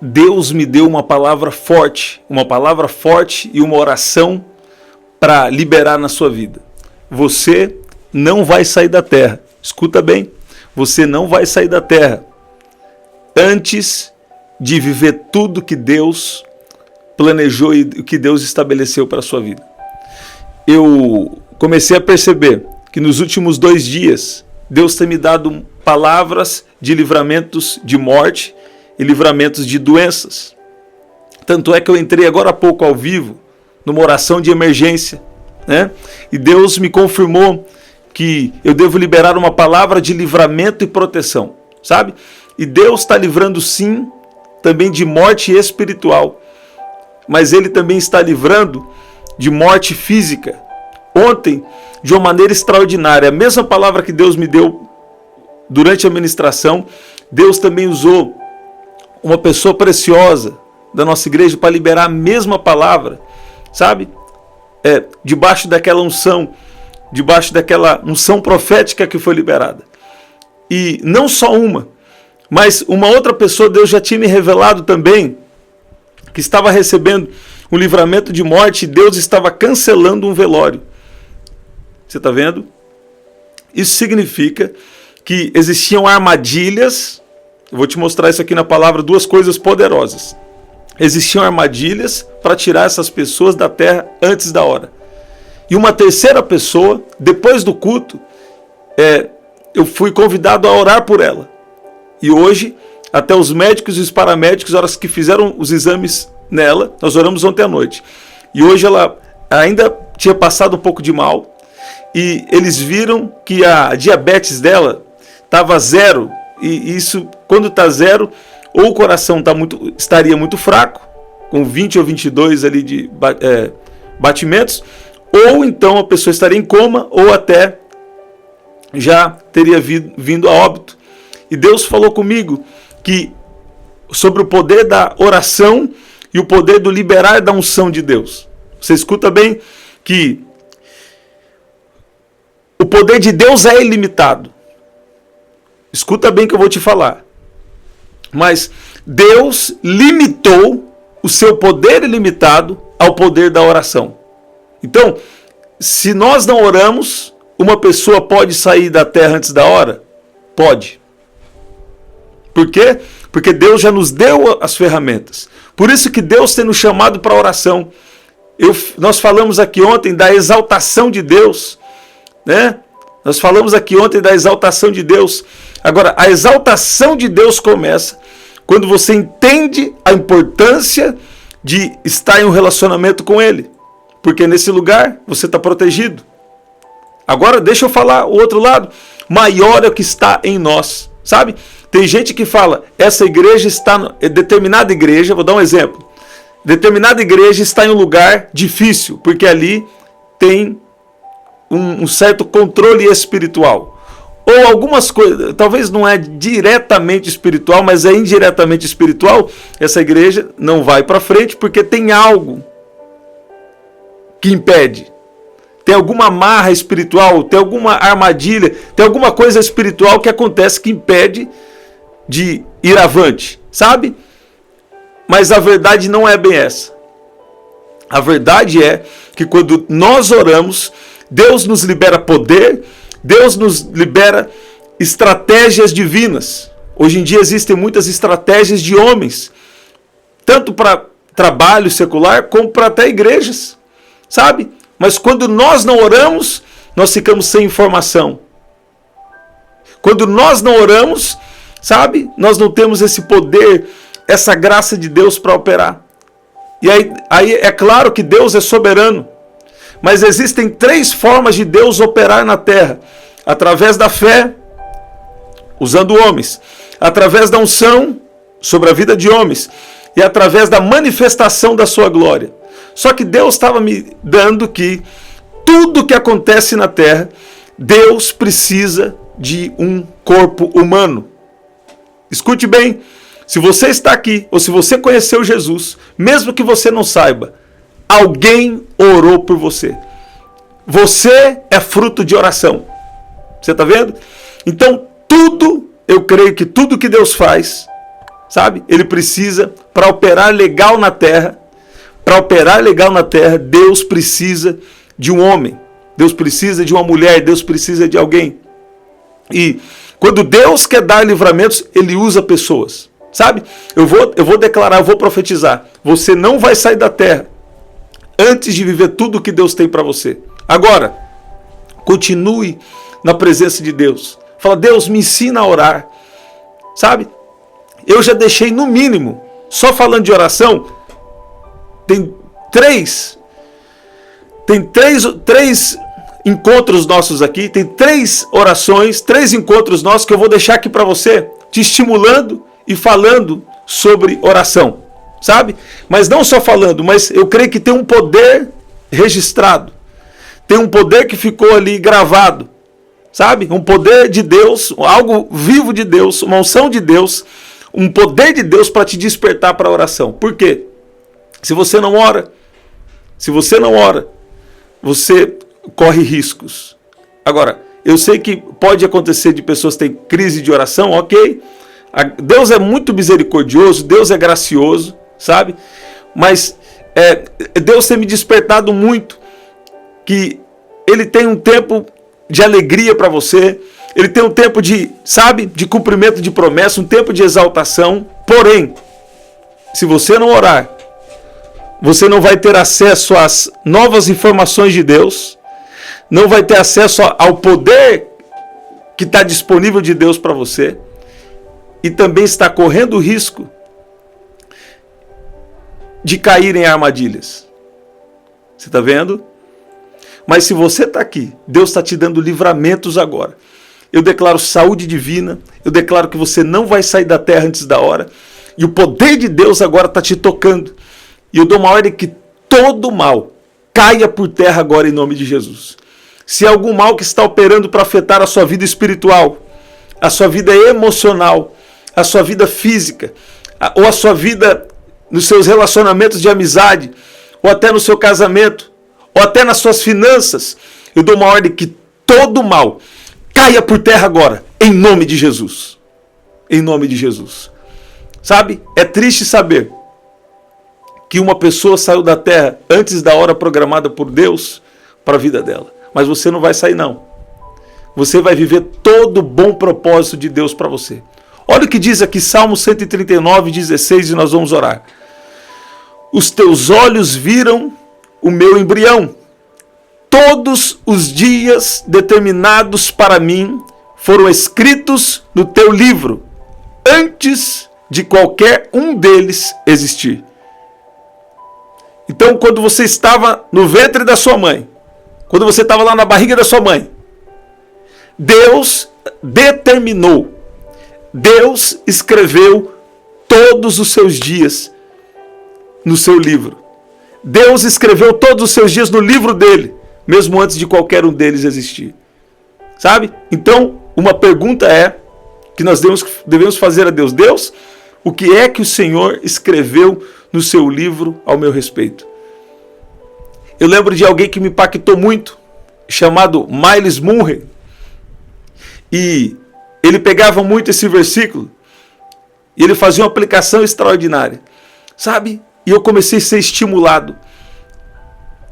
Deus me deu uma palavra forte e uma oração para liberar na sua vida. Você não vai sair da terra. Escuta bem, você não vai sair da terra antes de viver tudo que Deus planejou e que Deus estabeleceu para a sua vida. Eu comecei a perceber que nos últimos 2 dias, Deus tem me dado palavras de livramentos de morte e livramentos de doenças. Tanto é que eu entrei agora há pouco ao vivo, numa oração de emergência, né? E Deus me confirmou que eu devo liberar uma palavra de livramento e proteção, sabe? E Deus está livrando sim, também de morte espiritual, mas Ele também está livrando de morte física. Ontem, de uma maneira extraordinária, a mesma palavra que Deus me deu durante a ministração, Deus também usou uma pessoa preciosa da nossa igreja para liberar a mesma palavra, sabe? Debaixo daquela unção profética que foi liberada. E não só uma, mas uma outra pessoa, Deus já tinha me revelado também, que estava recebendo um livramento de morte, e Deus estava cancelando um velório. Você está vendo? Isso significa que existiam armadilhas. Eu vou te mostrar isso aqui na palavra, 2 coisas poderosas. Existiam armadilhas para tirar essas pessoas da terra antes da hora. E uma terceira pessoa, depois do culto, eu fui convidado a orar por ela. E hoje, até os médicos e os paramédicos, horas que fizeram os exames nela, nós oramos ontem à noite. E hoje ela ainda tinha passado um pouco de mal. E eles viram que a diabetes dela estava 0. E isso, quando está 0, ou o coração estaria muito fraco, com 20 ou 22 ali de batimentos, ou então a pessoa estaria em coma, ou até já teria vindo a óbito. E Deus falou comigo que sobre o poder da oração e o poder do liberar da unção de Deus. Você escuta bem que o poder de Deus é ilimitado. Escuta bem que eu vou te falar. Mas Deus limitou o seu poder ilimitado ao poder da oração. Então, se nós não oramos, uma pessoa pode sair da terra antes da hora? Pode. Por quê? Porque Deus já nos deu as ferramentas. Por isso que Deus tem nos chamado para a oração. Nós falamos aqui ontem da exaltação de Deus, né? Nós falamos aqui ontem da exaltação de Deus. Agora, a exaltação de Deus começa quando você entende a importância de estar em um relacionamento com Ele. Porque nesse lugar você está protegido. Agora, deixa eu falar o outro lado. Maior é o que está em nós. Sabe? Tem gente que fala, essa igreja está... Determinada igreja, vou dar um exemplo. Determinada igreja está em um lugar difícil, porque ali tem um certo controle espiritual. Ou algumas coisas, talvez não é diretamente espiritual, mas é indiretamente espiritual. Essa igreja não vai para frente porque tem algo que impede. Tem alguma amarra espiritual, tem alguma armadilha, tem alguma coisa espiritual que acontece que impede de ir avante, sabe? Mas a verdade não é bem essa. A verdade é que quando nós oramos, Deus nos libera poder, Deus nos libera estratégias divinas. Hoje em dia existem muitas estratégias de homens, tanto para trabalho secular, como para até igrejas, sabe? Mas quando nós não oramos, nós ficamos sem informação. Quando nós não oramos, sabe? Nós não temos esse poder, essa graça de Deus para operar. E aí é claro que Deus é soberano. Mas existem 3 formas de Deus operar na terra. Através da fé, usando homens. Através da unção, sobre a vida de homens. E através da manifestação da sua glória. Só que Deus estava me dando que tudo que acontece na terra, Deus precisa de um corpo humano. Escute bem, se você está aqui, ou se você conheceu Jesus, mesmo que você não saiba, alguém orou por você. Você é fruto de oração. Você está vendo? Então, eu creio que tudo que Deus faz, sabe? Ele precisa, para operar legal na terra, Deus precisa de um homem, Deus precisa de uma mulher, Deus precisa de alguém. E quando Deus quer dar livramentos, Ele usa pessoas, sabe? Eu vou declarar, eu vou profetizar. Você não vai sair da terra antes de viver tudo o que Deus tem para você. Agora, continue na presença de Deus. Fala, Deus, me ensina a orar, sabe? Eu já deixei no mínimo, só falando de oração, tem três encontros nossos aqui, tem 3 orações, 3 encontros nossos que eu vou deixar aqui para você, te estimulando e falando sobre oração, sabe? Mas não só falando, mas eu creio que tem um poder registrado, tem um poder que ficou ali gravado, sabe? Um poder de Deus, algo vivo de Deus, uma unção de Deus, um poder de Deus para te despertar para a oração. Por quê? Se você não ora, você corre riscos. Agora, eu sei que pode acontecer de pessoas que têm crise de oração, ok? Deus é muito misericordioso, Deus é gracioso, sabe? Mas Deus tem me despertado muito que Ele tem um tempo de alegria para você, Ele tem um tempo de cumprimento de promessa, um tempo de exaltação. Porém, se você não orar, você não vai ter acesso às novas informações de Deus, não vai ter acesso ao poder que está disponível de Deus para você, e também está correndo o risco de cair em armadilhas. Você está vendo? Mas se você está aqui, Deus está te dando livramentos agora. Eu declaro saúde divina, eu declaro que você não vai sair da terra antes da hora, e o poder de Deus agora está te tocando. E eu dou uma ordem que todo mal caia por terra agora em nome de Jesus. Se há algum mal que está operando para afetar a sua vida espiritual, a sua vida emocional, a sua vida física, ou a sua vida nos seus relacionamentos de amizade, ou até no seu casamento, ou até nas suas finanças, eu dou uma ordem que todo mal caia por terra agora, em nome de Jesus. Em nome de Jesus. Sabe? É triste saber que uma pessoa saiu da terra antes da hora programada por Deus para a vida dela. Mas você não vai sair, não. Você vai viver todo o bom propósito de Deus para você. Olha o que diz aqui, Salmo 139, 16, e nós vamos orar. Os teus olhos viram o meu embrião. Todos os dias determinados para mim foram escritos no teu livro, antes de qualquer um deles existir. Então, quando você estava no ventre da sua mãe, quando você estava lá na barriga da sua mãe, Deus determinou, Deus escreveu todos os seus dias no seu livro. Deus escreveu todos os seus dias no livro dele, mesmo antes de qualquer um deles existir. Sabe? Então, uma pergunta que nós devemos fazer a Deus. Deus, o que é que o Senhor escreveu no seu livro ao meu respeito? Eu lembro de alguém que me impactou muito, chamado Myles Munroe. E ele pegava muito esse versículo e ele fazia uma aplicação extraordinária. Sabe? E eu comecei a ser estimulado.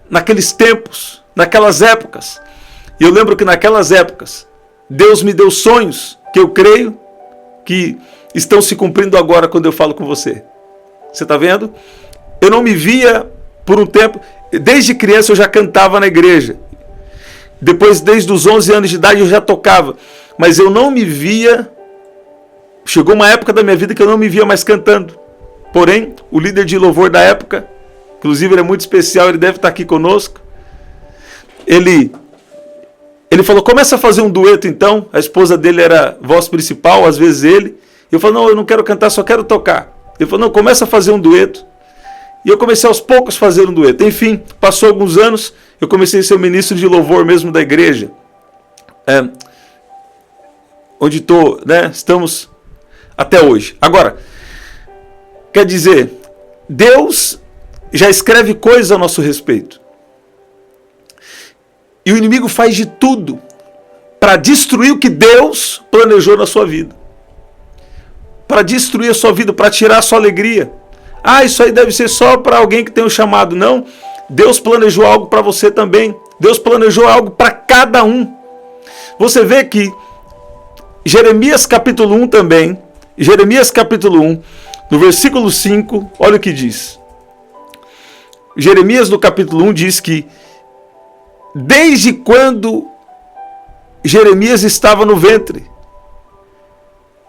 Naqueles tempos, naquelas épocas. E eu lembro que naquelas épocas, Deus me deu sonhos que eu creio que estão se cumprindo agora quando eu falo com você. Você está vendo? Eu não me via por um tempo. Desde criança eu já cantava na igreja. Depois, desde os 11 anos de idade, eu já tocava. Mas eu não me via. Chegou uma época da minha vida que eu não me via mais cantando. Porém, o líder de louvor da época, inclusive ele é muito especial, ele deve estar aqui conosco. Ele falou, começa a fazer um dueto então. A esposa dele era voz principal, às vezes ele. Eu falei, não, eu não quero cantar, só quero tocar. Ele falou, não, começa a fazer um dueto. E eu comecei aos poucos a fazer um dueto. Enfim, passou alguns anos, eu comecei a ser ministro de louvor mesmo da igreja. Onde estamos até hoje. Agora, quer dizer, Deus já escreve coisas a nosso respeito. E o inimigo faz de tudo para destruir o que Deus planejou na sua vida. para destruir a sua vida, para tirar a sua alegria. Ah, isso aí deve ser só para alguém que tem um chamado. Não, Deus planejou algo para você também. Deus planejou algo para cada um. Você vê que Jeremias capítulo 1 também, Jeremias capítulo 1, no versículo 5, olha o que diz. Jeremias no capítulo 1 diz que desde quando Jeremias estava no ventre,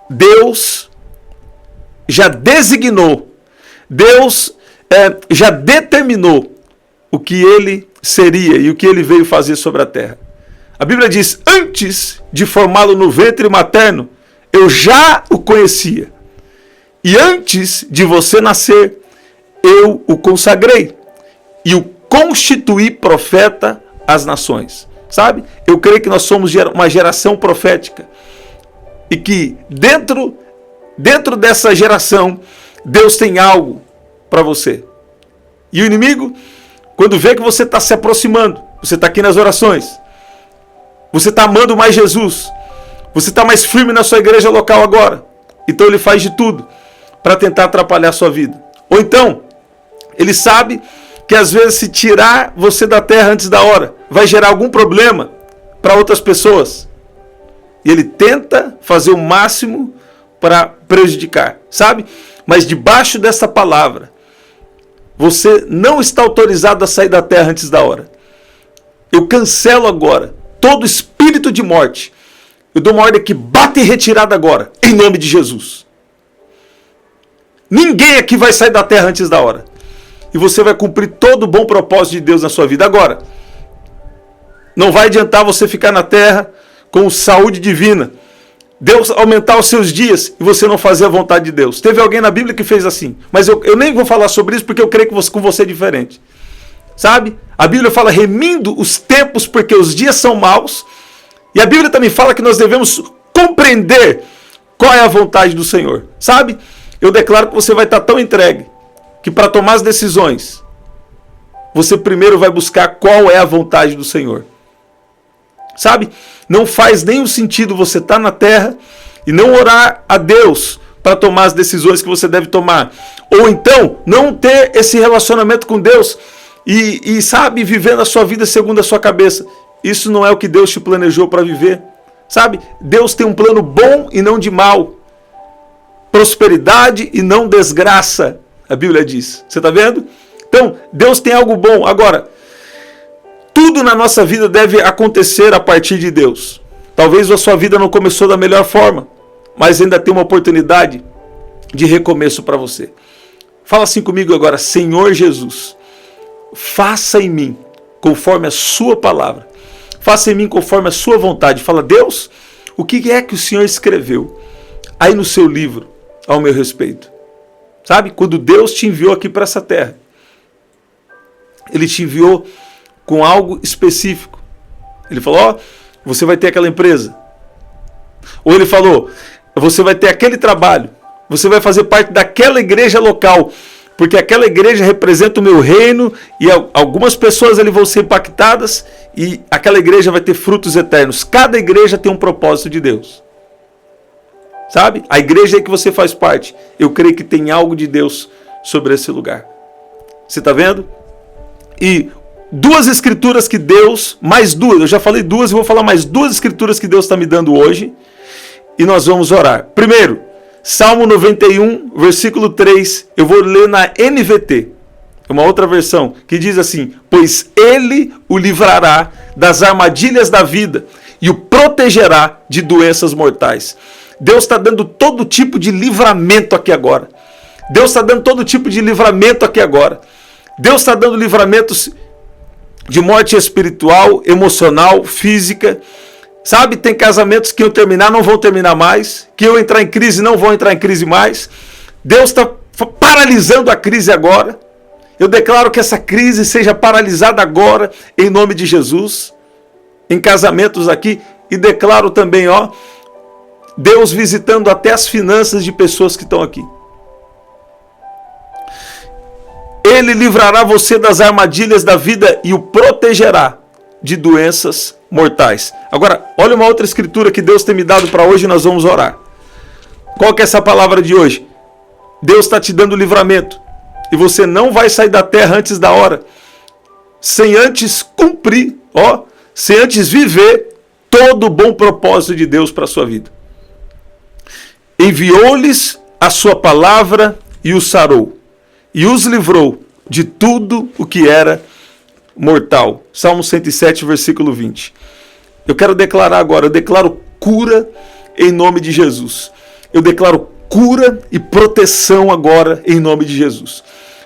Deus já designou, Deus já determinou o que ele seria e o que ele veio fazer sobre a terra. A Bíblia diz, antes de formá-lo no ventre materno, eu já o conhecia. E antes de você nascer, eu o consagrei e o constituí profeta às nações. Sabe? Eu creio que nós somos uma geração profética. E que dentro dessa geração, Deus tem algo para você. E o inimigo, quando vê que você está se aproximando, você está aqui nas orações, você está amando mais Jesus, você está mais firme na sua igreja local agora, então ele faz de tudo para tentar atrapalhar a sua vida. Ou então, ele sabe que às vezes se tirar você da terra antes da hora, vai gerar algum problema para outras pessoas. E ele tenta fazer o máximo para prejudicar, sabe? Mas debaixo dessa palavra, você não está autorizado a sair da terra antes da hora. Eu cancelo agora todo espírito de morte. Eu dou uma ordem que bate em retirada agora, em nome de Jesus. Ninguém aqui vai sair da terra antes da hora. E você vai cumprir todo o bom propósito de Deus na sua vida. Agora, não vai adiantar você ficar na terra com saúde divina, Deus aumentar os seus dias e você não fazer a vontade de Deus. Teve alguém na Bíblia que fez assim, mas eu nem vou falar sobre isso porque eu creio que com você é diferente. Sabe? A Bíblia fala remindo os tempos porque os dias são maus. E a Bíblia também fala que nós devemos compreender qual é a vontade do Senhor. Sabe? Eu declaro que você vai estar tão entregue que para tomar as decisões, você primeiro vai buscar qual é a vontade do Senhor. Sabe? Não faz nenhum sentido você estar na terra e não orar a Deus para tomar as decisões que você deve tomar. Ou então, não ter esse relacionamento com Deus e sabe, vivendo a sua vida segundo a sua cabeça. Isso não é o que Deus te planejou para viver. Sabe? Deus tem um plano bom e não de mal. Prosperidade e não desgraça, a Bíblia diz. Você está vendo? Então, Deus tem algo bom. Agora, tudo na nossa vida deve acontecer a partir de Deus. Talvez a sua vida não começou da melhor forma, mas ainda tem uma oportunidade de recomeço para você. Fala assim comigo agora: Senhor Jesus, faça em mim conforme a sua palavra. Faça em mim conforme a sua vontade. Fala: Deus, o que é que o Senhor escreveu aí no seu livro ao meu respeito? Sabe? Quando Deus te enviou aqui para essa terra, Ele te enviou com algo específico. Ele falou: ó, você vai ter aquela empresa. Ou ele falou: você vai ter aquele trabalho. Você vai fazer parte daquela igreja local. Porque aquela igreja representa o meu reino e algumas pessoas ali vão ser impactadas e aquela igreja vai ter frutos eternos. Cada igreja tem um propósito de Deus. Sabe? A igreja aí que você faz parte, eu creio que tem algo de Deus sobre esse lugar. Você está vendo? E duas escrituras que Deus, mais duas, eu já falei duas e vou falar mais duas escrituras que Deus está me dando hoje. E nós vamos orar. Primeiro, Salmo 91, versículo 3, eu vou ler na NVT, uma outra versão, que diz assim: pois Ele o livrará das armadilhas da vida e o protegerá de doenças mortais. Deus está dando todo tipo de livramento aqui agora. Deus está dando todo tipo de livramento aqui agora. Deus está dando livramentos de morte espiritual, emocional, física. Sabe, tem casamentos que eu terminar não vão terminar mais, que eu entrar em crise não vão entrar em crise mais. Deus está paralisando a crise agora. Eu declaro que essa crise seja paralisada agora, em nome de Jesus, em casamentos aqui. E declaro também, ó, Deus visitando até as finanças de pessoas que estão aqui. Ele livrará você das armadilhas da vida e o protegerá de doenças mortais. Agora, olha uma outra escritura que Deus tem me dado para hoje e nós vamos orar. Qual que é essa palavra de hoje? Deus está te dando livramento. E você não vai sair da terra antes da hora, sem antes cumprir, sem antes viver todo o bom propósito de Deus para a sua vida. Enviou-lhes a sua palavra e os sarou, e os livrou de tudo o que era mortal. Salmo 107, versículo 20. Eu quero declarar agora, eu declaro cura em nome de Jesus. Eu declaro cura e proteção agora em nome de Jesus.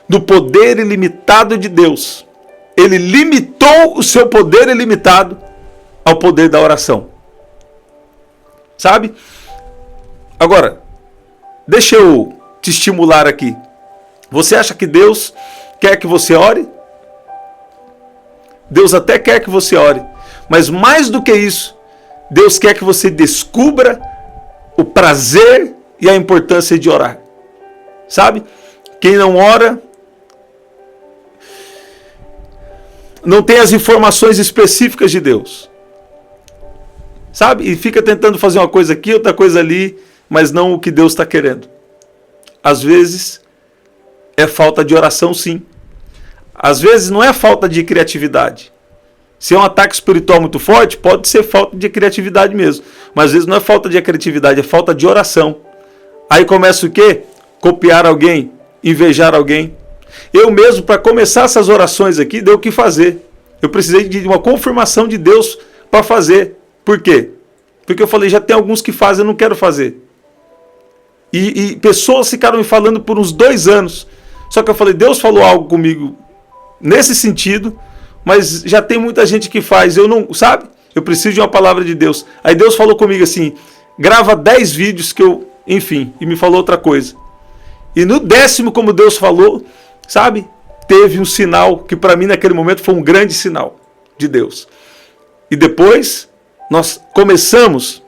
Do poder ilimitado de Deus. Ele limitou o seu poder ilimitado ao poder da oração. Sabe? Agora, deixa eu te estimular aqui. Você acha que Deus quer que você ore? Deus até quer que você ore. Mas mais do que isso, Deus quer que você descubra o prazer e a importância de orar. Sabe? Quem não ora não tem as informações específicas de Deus. Sabe? E fica tentando fazer uma coisa aqui, outra coisa ali, mas não o que Deus está querendo. Às vezes é falta de oração, sim. Às vezes não é falta de criatividade. Se é um ataque espiritual muito forte, pode ser falta de criatividade mesmo. Mas às vezes não é falta de criatividade, é falta de oração. Aí começa o quê? Copiar alguém, invejar alguém. Eu mesmo, para começar essas orações aqui, deu o que fazer. Eu precisei de uma confirmação de Deus para fazer. Por quê? Porque eu falei, já tem alguns que fazem, eu não quero fazer. E pessoas ficaram me falando por uns 2 anos. Só que eu falei, Deus falou algo comigo nesse sentido, mas já tem muita gente que faz. Eu não, sabe? Eu preciso de uma palavra de Deus. Aí Deus falou comigo assim, grava 10 vídeos que eu, enfim, e me falou outra coisa. E no 10º, como Deus falou, sabe? Teve um sinal que para mim naquele momento foi um grande sinal de Deus. E depois nós começamos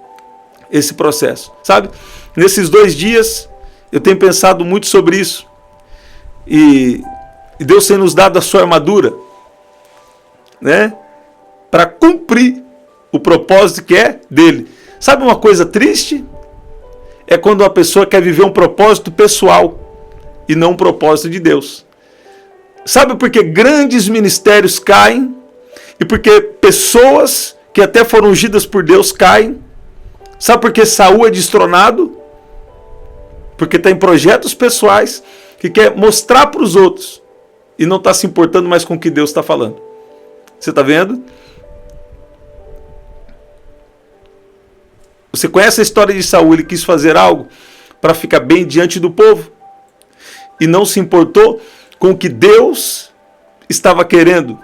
esse processo, sabe? Nesses 2 dias eu tenho pensado muito sobre isso. E Deus tem nos dado a sua armadura, né? Para cumprir o propósito que é dele. Sabe uma coisa triste? É quando uma pessoa quer viver um propósito pessoal e não um propósito de Deus. Sabe por que grandes ministérios caem? E porque pessoas que até foram ungidas por Deus caem? Sabe por que Saul é destronado? Porque está em projetos pessoais que quer mostrar para os outros e não está se importando mais com o que Deus está falando. Você está vendo? Você conhece a história de Saul? Ele quis fazer algo para ficar bem diante do povo e não se importou com o que Deus estava querendo.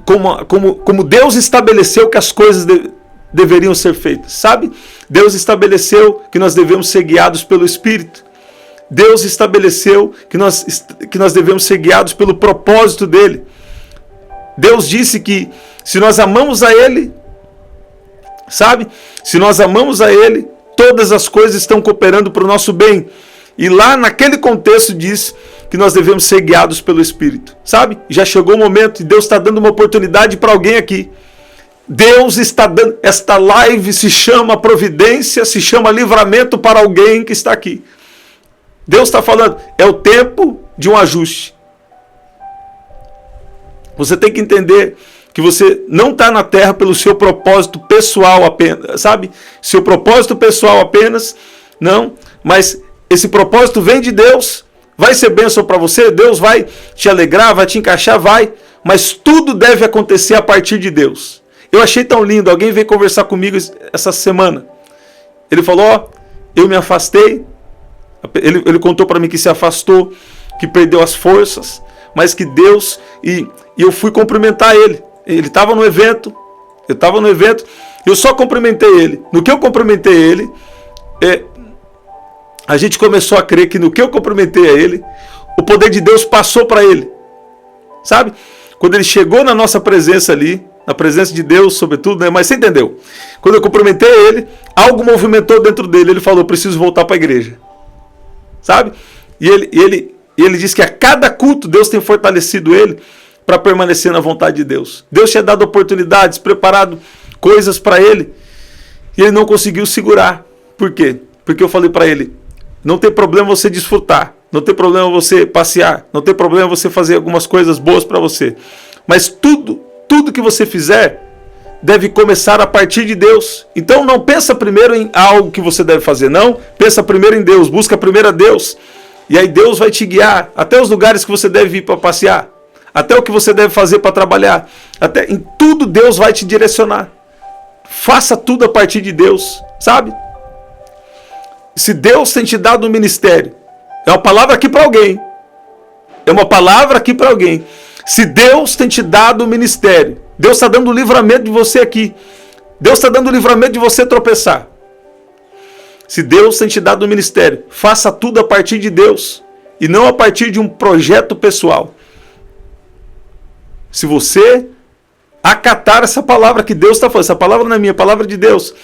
Como Deus estabeleceu que as coisas deveriam ser feitas, sabe? Deus estabeleceu que nós devemos ser guiados pelo Espírito. Deus estabeleceu que nós devemos ser guiados pelo propósito dele. Deus disse que se nós amamos a Ele, sabe? Se nós amamos a Ele, todas as coisas estão cooperando para o nosso bem. E lá naquele contexto diz que nós devemos ser guiados pelo Espírito, sabe? Já chegou o momento e Deus está dando uma oportunidade para alguém aqui. Deus está dando, esta live se chama providência, se chama livramento para alguém que está aqui. Deus está falando, é o tempo de um ajuste. Você tem que entender que você não está na terra pelo seu propósito pessoal apenas, sabe? Seu propósito pessoal apenas, não, mas esse propósito vem de Deus, vai ser bênção para você, Deus vai te alegrar, vai te encaixar, vai, mas tudo deve acontecer a partir de Deus. Eu achei tão lindo, alguém veio conversar comigo essa semana. Ele falou, eu me afastei, ele contou para mim que se afastou, que perdeu as forças, mas que Deus, e eu fui cumprimentar ele. Ele estava no evento, eu só cumprimentei ele. No que eu cumprimentei ele, a gente começou a crer que no que eu cumprimentei a ele, o poder de Deus passou para ele. Sabe? Quando ele chegou na nossa presença ali, na presença de Deus, sobretudo, né? Mas você entendeu? Quando eu cumprimentei ele, algo movimentou dentro dele. Ele falou, preciso voltar para a igreja. Sabe? E ele disse que a cada culto Deus tem fortalecido ele para permanecer na vontade de Deus. Deus tinha dado oportunidades, preparado coisas para ele, e ele não conseguiu segurar. Por quê? Porque eu falei para ele, não tem problema você desfrutar, não tem problema você passear, não tem problema você fazer algumas coisas boas para você. Mas tudo que você fizer deve começar a partir de Deus. Então não pensa primeiro em algo que você deve fazer, não. Pensa primeiro em Deus, busca primeiro a Deus. E aí Deus vai te guiar até os lugares que você deve ir para passear, até o que você deve fazer para trabalhar, até em tudo Deus vai te direcionar. Faça tudo a partir de Deus, sabe? Se Deus tem te dado um ministério, é uma palavra aqui para alguém. É uma palavra aqui para alguém. Se Deus tem te dado um ministério, Deus está dando o livramento de você aqui. Deus está dando o livramento de você tropeçar. Se Deus tem te dado um ministério, faça tudo a partir de Deus e não a partir de um projeto pessoal. Se você acatar essa palavra que Deus está falando, essa palavra não é minha, a palavra de Deus.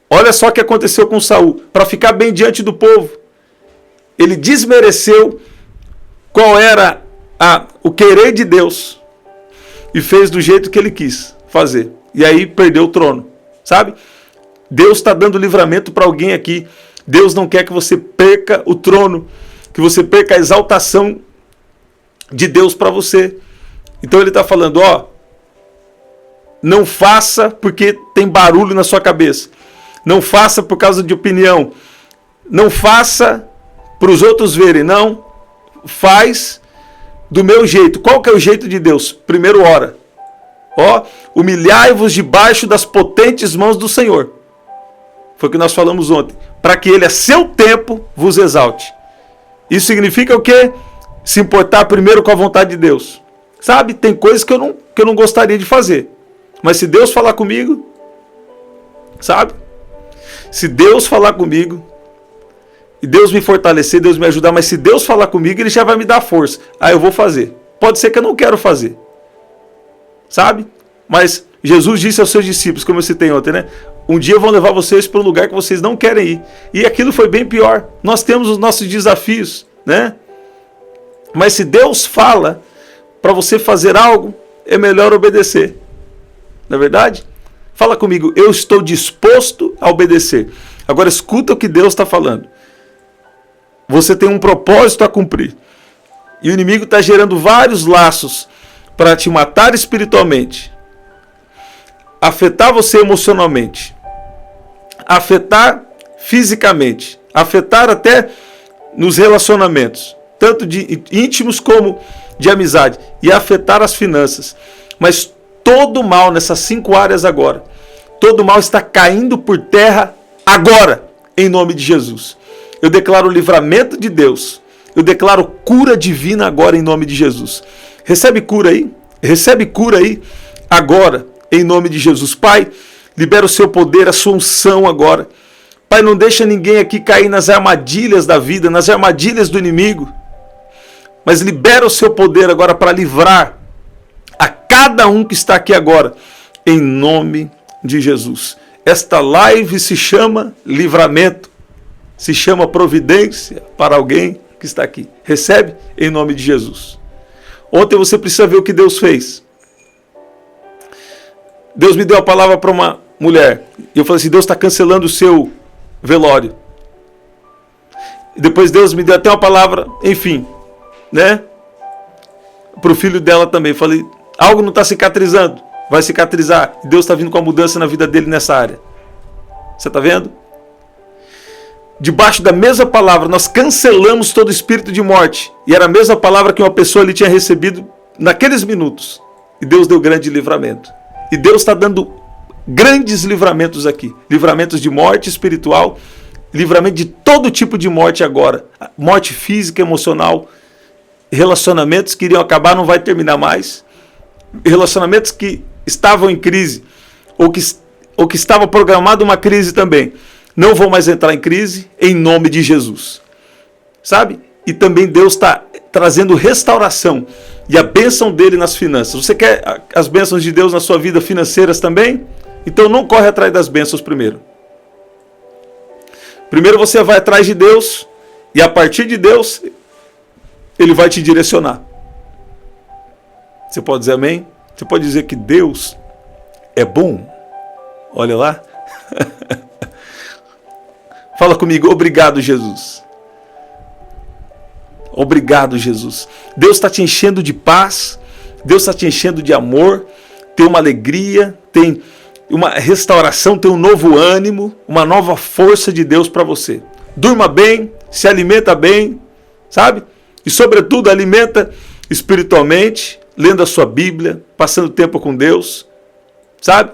Olha só o que aconteceu com Saul. Para ficar bem diante do povo, ele desmereceu qual era o querer de Deus e fez do jeito que ele quis fazer. E aí perdeu o trono, sabe? Deus está dando livramento para alguém aqui. Deus não quer que você perca o trono, que você perca a exaltação de Deus para você. Então ele está falando, ó, não faça porque tem barulho na sua cabeça. Não faça por causa de opinião. Não faça para os outros verem. Não, faz do meu jeito. Qual que é o jeito de Deus? Primeiro ora. Ó, humilhai-vos debaixo das potentes mãos do Senhor. Foi o que nós falamos ontem. Para que ele, a seu tempo, vos exalte. Isso significa o quê? Se importar primeiro com a vontade de Deus. Sabe, tem coisas que eu não gostaria de fazer. Mas se Deus falar comigo, sabe? Se Deus falar comigo, e Deus me fortalecer, Deus me ajudar, mas se Deus falar comigo, Ele já vai me dar força. Aí eu vou fazer. Pode ser que eu não quero fazer. Sabe? Mas Jesus disse aos seus discípulos, como eu citei ontem, né? Um dia vão levar vocês para um lugar que vocês não querem ir. E aquilo foi bem pior. Nós temos os nossos desafios, né? Mas se Deus fala para você fazer algo, é melhor obedecer. Não é verdade? Fala comigo, eu estou disposto a obedecer. Agora escuta o que Deus está falando. Você tem um propósito a cumprir. E o inimigo está gerando vários laços para te matar espiritualmente, afetar você emocionalmente, afetar fisicamente, afetar até nos relacionamentos, tanto de íntimos como de amizade, e afetar as finanças. Mas todo mal nessas 5 áreas agora, todo mal está caindo por terra agora, em nome de Jesus. Eu declaro o livramento de Deus, eu declaro cura divina agora em nome de Jesus. Recebe cura aí, agora, em nome de Jesus. Pai, libera o seu poder, a sua unção agora. Pai, não deixa ninguém aqui cair nas armadilhas da vida, nas armadilhas do inimigo. Mas libera o seu poder agora para livrar a cada um que está aqui agora, em nome de Jesus. Esta live se chama livramento, se chama providência para alguém que está aqui. Recebe em nome de Jesus. Ontem você precisa ver o que Deus fez. Deus me deu a palavra para uma mulher. E eu falei assim, Deus está cancelando o seu velório. E depois Deus me deu até uma palavra, enfim, né? Para o filho dela também. Falei, algo não está cicatrizando. Vai cicatrizar. E Deus está vindo com a mudança na vida dele nessa área. Você está vendo? Debaixo da mesma palavra, nós cancelamos todo espírito de morte. E era a mesma palavra que uma pessoa ali tinha recebido naqueles minutos. E Deus deu grande livramento. E Deus está dando grandes livramentos aqui. Livramentos de morte espiritual, livramento de todo tipo de morte agora. Morte física, emocional, relacionamentos que iriam acabar, não vai terminar mais. Relacionamentos que estavam em crise, ou que estava programada uma crise também. Não vão mais entrar em crise, em nome de Jesus. Sabe? E também Deus está trazendo restauração e a bênção dele nas finanças. Você quer as bênçãos de Deus na sua vida financeiras também? Então não corre atrás das bênçãos primeiro. Primeiro você vai atrás de Deus e a partir de Deus Ele vai te direcionar. Você pode dizer amém? Você pode dizer que Deus é bom? Olha lá. Fala comigo, obrigado, Jesus. Obrigado, Jesus. Deus está te enchendo de paz, Deus está te enchendo de amor, tem uma alegria, tem uma restauração, tem um novo ânimo, uma nova força de Deus para você. Durma bem, se alimenta bem, sabe? E sobretudo alimenta espiritualmente, lendo a sua Bíblia, passando tempo com Deus, sabe?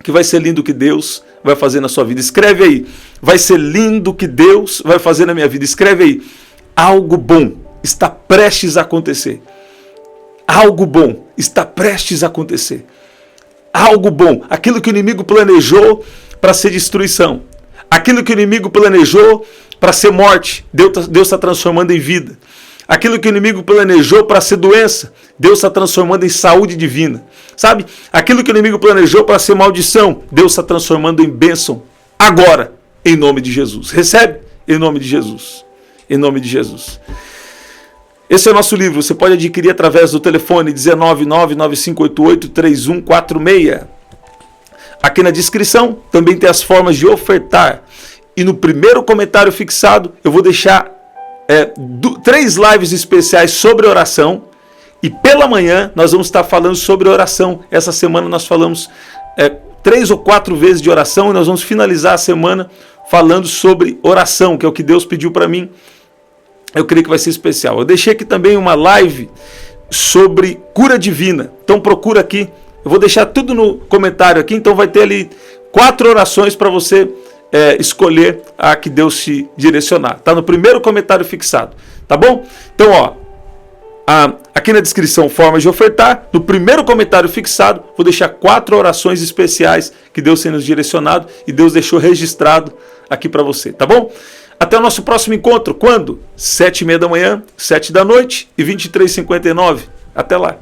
Que vai ser lindo o que Deus vai fazer na sua vida. Escreve aí, vai ser lindo o que Deus vai fazer na minha vida. Escreve aí, algo bom está prestes a acontecer. Algo bom está prestes a acontecer. Algo bom, aquilo que o inimigo planejou para ser destruição, aquilo que o inimigo planejou para ser morte, Deus está transformando em vida. Aquilo que o inimigo planejou para ser doença, Deus está transformando em saúde divina. Sabe? Aquilo que o inimigo planejou para ser maldição, Deus está transformando em bênção. Agora, em nome de Jesus. Recebe? Em nome de Jesus. Em nome de Jesus. Esse é o nosso livro. Você pode adquirir através do telefone 19995883146. Aqui na descrição também tem as formas de ofertar. E no primeiro comentário fixado eu vou deixar 3 lives especiais sobre oração. E pela manhã nós vamos estar falando sobre oração. Essa semana nós falamos 3 ou 4 vezes de oração. E nós vamos finalizar a semana falando sobre oração, que é o que Deus pediu para mim. Eu creio que vai ser especial. Eu deixei aqui também uma live sobre cura divina. Então procura aqui. Eu vou deixar tudo no comentário aqui. Então vai ter ali 4 orações para você escolher a que Deus te direcionar. Está no primeiro comentário fixado. Tá bom? Então, ó, aqui na descrição, formas de ofertar. No primeiro comentário fixado, vou deixar 4 orações especiais que Deus tem nos direcionado e Deus deixou registrado aqui para você. Tá bom? Até o nosso próximo encontro. Quando? 7h30 da manhã, 7 da noite e 23h59. Até lá.